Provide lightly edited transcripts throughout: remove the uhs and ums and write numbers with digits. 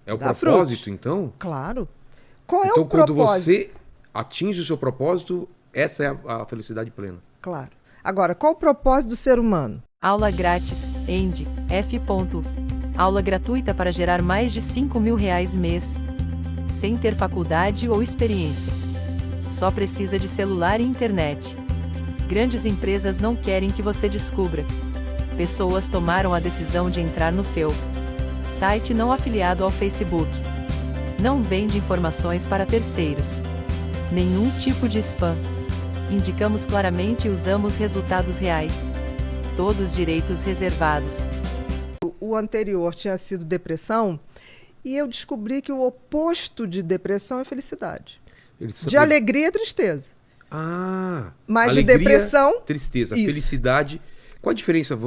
É o Dá propósito, frutos. então? Claro. Qual é Então, o quando propósito? você atinge o seu propósito, essa é a felicidade plena. Claro. Agora, qual o propósito do ser humano? Aula grátis, END, F. Aula gratuita para gerar mais de R$ 5.000 mês. Sem ter faculdade ou experiência. Só precisa de celular e internet. Grandes empresas não querem que você descubra. Pessoas tomaram a decisão de entrar no FEU. Site não afiliado ao Facebook. Não vende informações para terceiros. Nenhum tipo de spam. Indicamos claramente e usamos resultados reais. Todos direitos reservados. O anterior tinha sido depressão e eu descobri que o oposto de depressão é felicidade. De alegria é tristeza. Ah, Mas de alegria, depressão... tristeza, isso. felicidade. Qual a diferença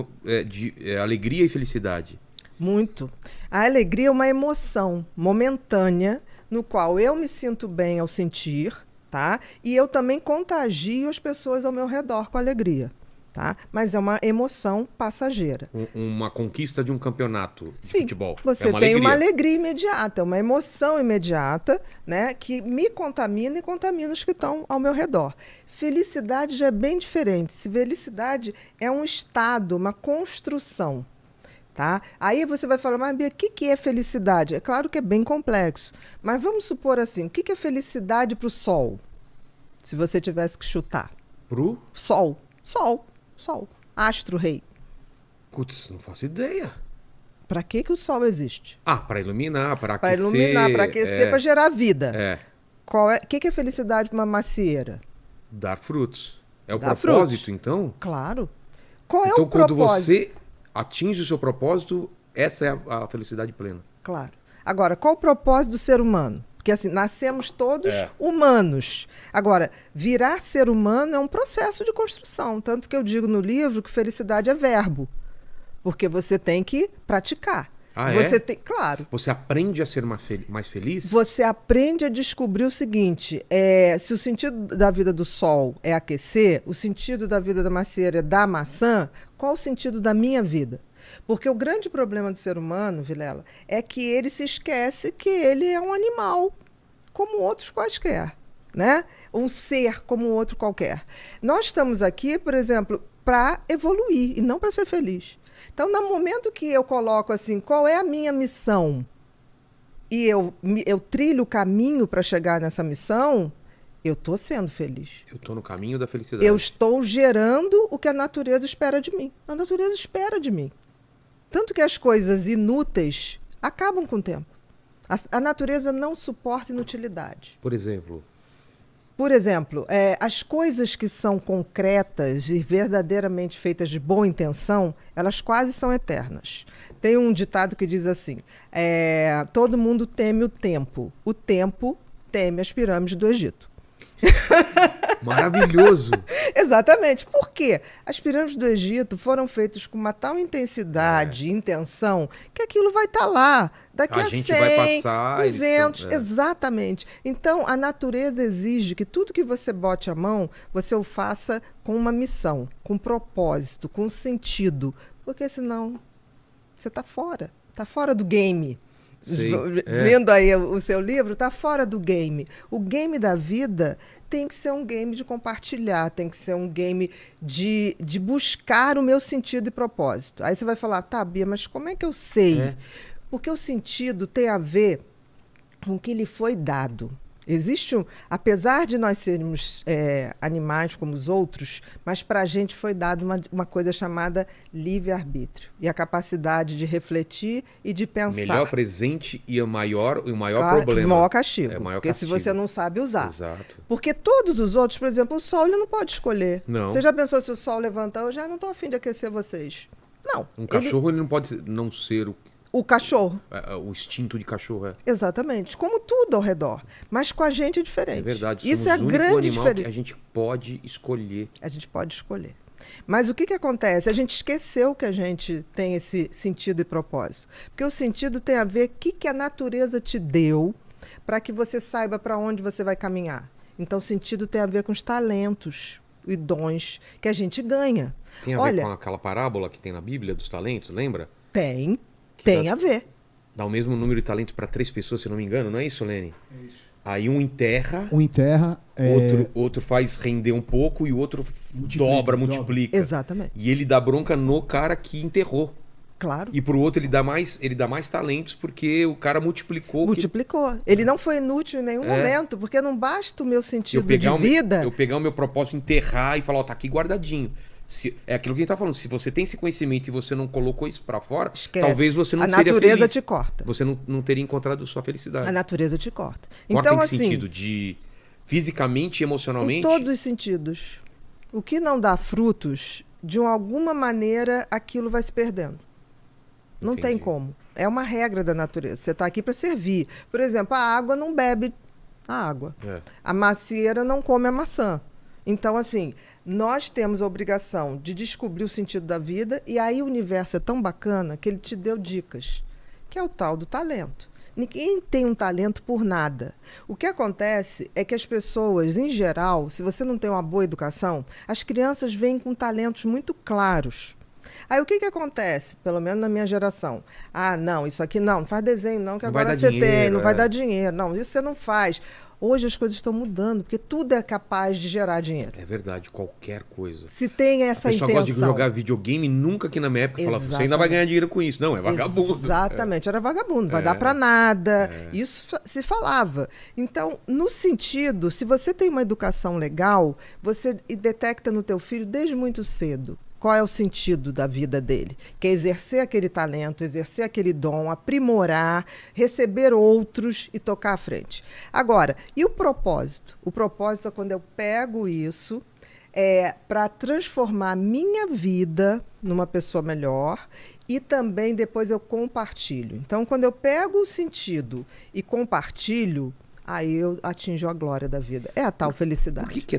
de alegria e felicidade? Muito. A alegria é uma emoção momentânea no qual eu me sinto bem ao sentir, tá? E eu também contagio as pessoas ao meu redor com alegria, tá? Mas é uma emoção passageira. Uma conquista de um campeonato de Sim, futebol. você É uma tem uma alegria. alegria imediata, uma emoção imediata, né, que me contamina e contamina os que estão ao meu redor. Felicidade já é bem diferente. Felicidade é um estado, uma construção. Tá? Aí você vai falar, mas Bia, o que é felicidade? É claro que é bem complexo, mas vamos supor assim, o que é felicidade para o Sol? Se você tivesse que chutar. Pro? Sol, astro-rei. Putz, não faço ideia. Para que o Sol existe? Ah, para iluminar, para Para aquecer. iluminar, para aquecer, para gerar vida. É, O que é felicidade para uma macieira? dar frutos. É o Dar propósito, frutos. então? Claro. Qual é Então, o quando propósito? você atinge o seu propósito, essa é a felicidade plena. Claro. Agora, qual o propósito do ser humano? Porque assim, nascemos todos humanos. Agora, virar ser humano é um processo de construção. Tanto que eu digo no livro que felicidade é verbo. Porque você tem que praticar. Ah, você é? Claro. Você aprende a ser mais feliz? Você aprende a descobrir o seguinte: se o sentido da vida do sol é aquecer, o sentido da vida da macieira é dar maçã, qual o sentido da minha vida? Porque o grande problema do ser humano, Vilela, é que ele se esquece que ele é um animal, como outros quaisquer, né? Um ser como outro qualquer. Nós estamos aqui, por exemplo, para evoluir e não para ser feliz. Então, no momento que eu coloco assim, qual é a minha missão? E eu trilho o caminho para chegar nessa missão, eu estou sendo feliz. Eu estou no caminho da felicidade. Eu estou gerando o que a natureza espera de mim. A natureza espera de mim. Tanto que as coisas inúteis acabam com o tempo. A natureza não suporta inutilidade. Por exemplo, As coisas que são concretas e verdadeiramente feitas de boa intenção, elas quase são eternas. Tem um ditado que diz assim, todo mundo teme o tempo teme as pirâmides do Egito. maravilhoso. Exatamente. Por quê? As pirâmides do Egito foram feitas com uma tal intensidade e intenção que aquilo vai estar lá daqui a 100, vai passar, 200. eles Exatamente. Então, a natureza exige que tudo que você bote a mão, você o faça com uma missão, com propósito, com sentido. Porque senão você está fora. Está fora do game. Sei, Vendo aí o seu livro, está fora do game. O game da vida tem que ser um game de compartilhar, tem que ser um game de buscar o meu sentido e propósito. Aí você vai falar, tá, Bia, mas como é que eu sei? Porque o sentido tem a ver com o que lhe foi dado. Apesar de nós sermos animais como os outros, mas para a gente foi dado uma coisa chamada livre-arbítrio. E a capacidade de refletir e de pensar. Melhor presente e o maior Claro, problema. O maior castigo. É o maior porque castigo. se você não sabe usar. Exato. Porque todos os outros, por exemplo, o sol ele não pode escolher. Não. Você já pensou se o sol levantar? Eu já não estou afim de aquecer vocês. Não. Um cachorro ele não pode não ser O cachorro. o instinto de cachorro. Exatamente. Como tudo ao redor. Mas com a gente é diferente. É verdade. Isso somos é a o único grande animal diferença. que a gente pode escolher. A gente pode escolher. Mas o que acontece? A gente esqueceu que a gente tem esse sentido e propósito. Porque o sentido tem a ver com o que a natureza te deu para que você saiba para onde você vai caminhar. Então, o sentido tem a ver com os talentos e dons que a gente ganha. Tem a ver com aquela parábola que tem na Bíblia dos talentos, lembra? Tem Que a ver. dá o mesmo número de talentos para 3 pessoas, se eu não me engano, não é isso, Lene? É isso. Aí um enterra, Um enterra, outro faz render um pouco e o outro Multiplica. multiplica. Exatamente. E ele dá bronca no cara que enterrou. Claro. E pro outro ele dá mais talentos porque o cara multiplicou. Multiplicou. Ele não foi inútil em nenhum momento, porque não basta o meu sentido de vida. Eu pegar o meu propósito, enterrar e falar, ó, tá aqui guardadinho. É aquilo que a gente tá falando. Se você tem esse conhecimento e você não colocou isso pra fora, Esquece. talvez você não A seria natureza feliz. te corta. Você não teria encontrado sua felicidade. A natureza te corta. Corta Então, em que assim, sentido? De fisicamente e emocionalmente? em todos os sentidos. O que não dá frutos, de alguma maneira, aquilo vai se perdendo. Não tem Entendi. como. É uma regra da natureza. Você está aqui para servir. Por exemplo, a água não bebe a água. A macieira não come a maçã. Então, assim, nós temos a obrigação de descobrir o sentido da vida, e aí o universo é tão bacana que ele te deu dicas, que é o tal do talento. Ninguém tem um talento por nada. O que acontece é que as pessoas, em geral, se você não tem uma boa educação, as crianças vêm com talentos muito claros. Aí o que acontece? Pelo menos na minha geração. Ah, não, isso aqui não faz desenho não, que Não vai agora dar você dinheiro, tem, não vai dar dinheiro. Não, isso você não faz. Hoje as coisas estão mudando, porque tudo é capaz de gerar dinheiro. É verdade, qualquer coisa. Se tem essa A pessoa intenção. gosta de jogar videogame, nunca aqui na minha época falava, você ainda vai Exatamente. ganhar dinheiro com isso. Não, é vagabundo. Exatamente, era vagabundo, não vai dar para nada. Isso se falava. Então, no sentido, se você tem uma educação legal, você detecta no teu filho desde muito cedo qual é o sentido da vida dele, que é exercer aquele talento, exercer aquele dom, aprimorar, receber outros e tocar à frente. Agora, e o propósito? O propósito é quando eu pego isso para transformar a minha vida numa pessoa melhor, e também depois eu compartilho. Então, quando eu pego o sentido e compartilho, aí eu atinjo a glória da vida. É a tal felicidade. Por que é